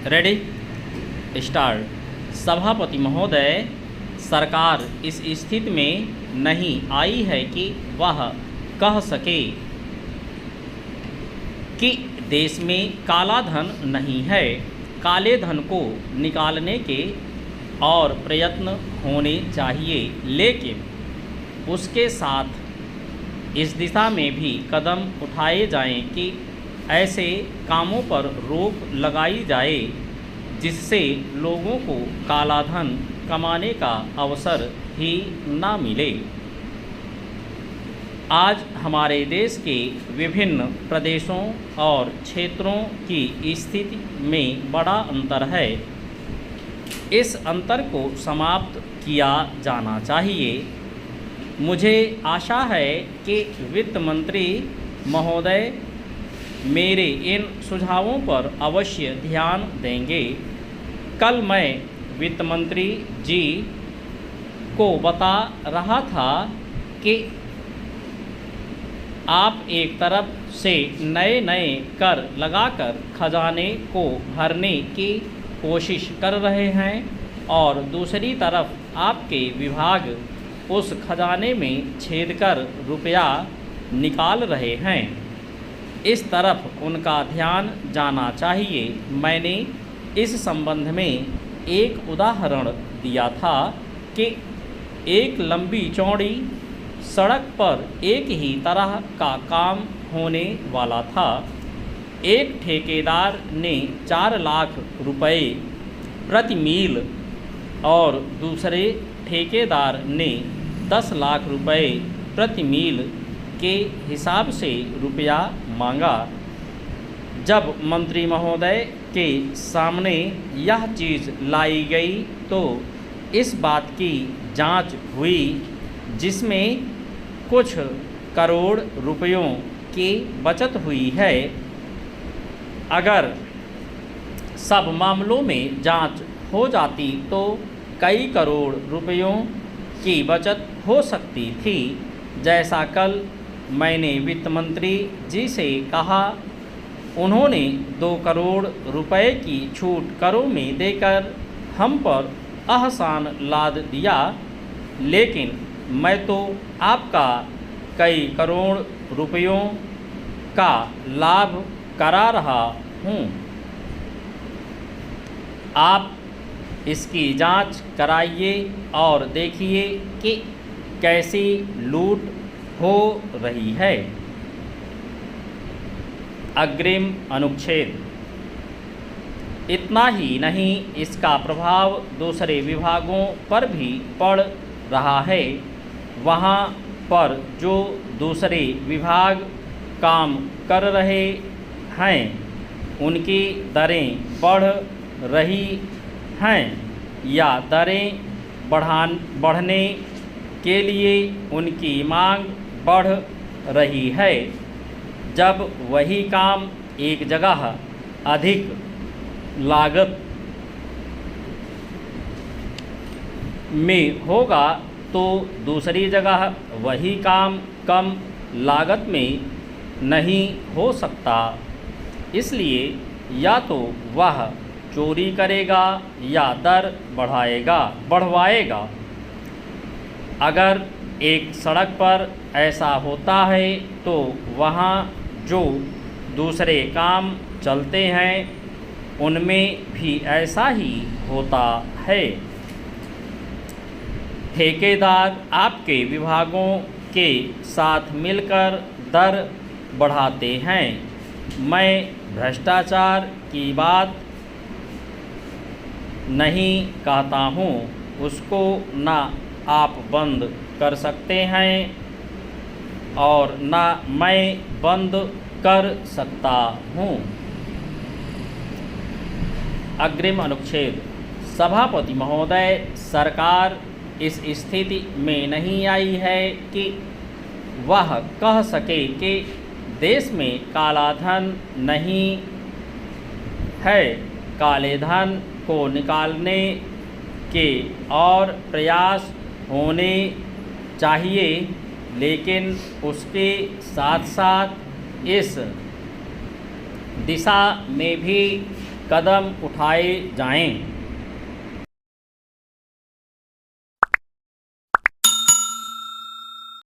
Ready start. सभापति महोदय, सरकार इस स्थिति में नहीं आई है कि वह कह सके कि देश में काला धन नहीं है। काले धन को निकालने के और प्रयत्न होने चाहिए, लेकिन उसके साथ इस दिशा में भी कदम उठाए जाएं कि ऐसे कामों पर रोक लगाई जाए जिससे लोगों को काला धन कमाने का अवसर ही ना मिले। आज हमारे देश के विभिन्न प्रदेशों और क्षेत्रों की स्थिति में बड़ा अंतर है। इस अंतर को समाप्त किया जाना चाहिए। मुझे आशा है कि वित्त मंत्री महोदय मेरे इन सुझावों पर अवश्य ध्यान देंगे। कल मैं वित्त मंत्री जी को बता रहा था कि आप एक तरफ से नए नए कर लगाकर खजाने को भरने की कोशिश कर रहे हैं और दूसरी तरफ आपके विभाग उस खजाने में छेद कर रुपया निकाल रहे हैं। इस तरफ उनका ध्यान जाना चाहिए। मैंने इस संबंध में एक उदाहरण दिया था कि एक लंबी चौड़ी सड़क पर एक ही तरह का काम होने वाला था। एक ठेकेदार ने 4 लाख रुपए प्रति मील और दूसरे ठेकेदार ने 10 लाख रुपए प्रति मील के हिसाब से रुपया मांगा। जब मंत्री महोदय के सामने यह चीज़ लाई गई तो इस बात की जांच हुई जिसमें कुछ करोड़ रुपयों की बचत हुई है। अगर सब मामलों में जांच हो जाती तो कई करोड़ रुपयों की बचत हो सकती थी। जैसा कल मैंने वित्त मंत्री जी से कहा, उन्होंने 2 करोड़ रुपए की छूट करों में देकर हम पर एहसान लाद दिया, लेकिन मैं तो आपका कई करोड़ रुपयों का लाभ करा रहा हूँ। आप इसकी जांच कराइए और देखिए कि कैसी लूट हो रही है। अग्रिम अनुच्छेद। इतना ही नहीं, इसका प्रभाव दूसरे विभागों पर भी पड़ रहा है। वहाँ पर जो दूसरे विभाग काम कर रहे हैं उनकी दरें बढ़ रही हैं या दरें बढ़ने के लिए उनकी मांग बढ़ रही है। जब वही काम एक जगह अधिक लागत में होगा तो दूसरी जगह वही काम कम लागत में नहीं हो सकता। इसलिए या तो वह चोरी करेगा या दर बढ़वाएगा। अगर एक सड़क पर ऐसा होता है तो वहाँ जो दूसरे काम चलते हैं उनमें भी ऐसा ही होता है। ठेकेदार आपके विभागों के साथ मिलकर दर बढ़ाते हैं। मैं भ्रष्टाचार की बात नहीं कहता हूँ, उसको ना आप बंद कर सकते हैं और ना मैं बंद कर सकता हूँ। अग्रिम अनुच्छेद। सभापति महोदय, सरकार इस स्थिति में नहीं आई है कि वह कह सके कि देश में काला धन नहीं है। काले धन को निकालने के और प्रयास होने चाहिए, लेकिन उसके साथ साथ इस दिशा में भी कदम उठाए जाएं।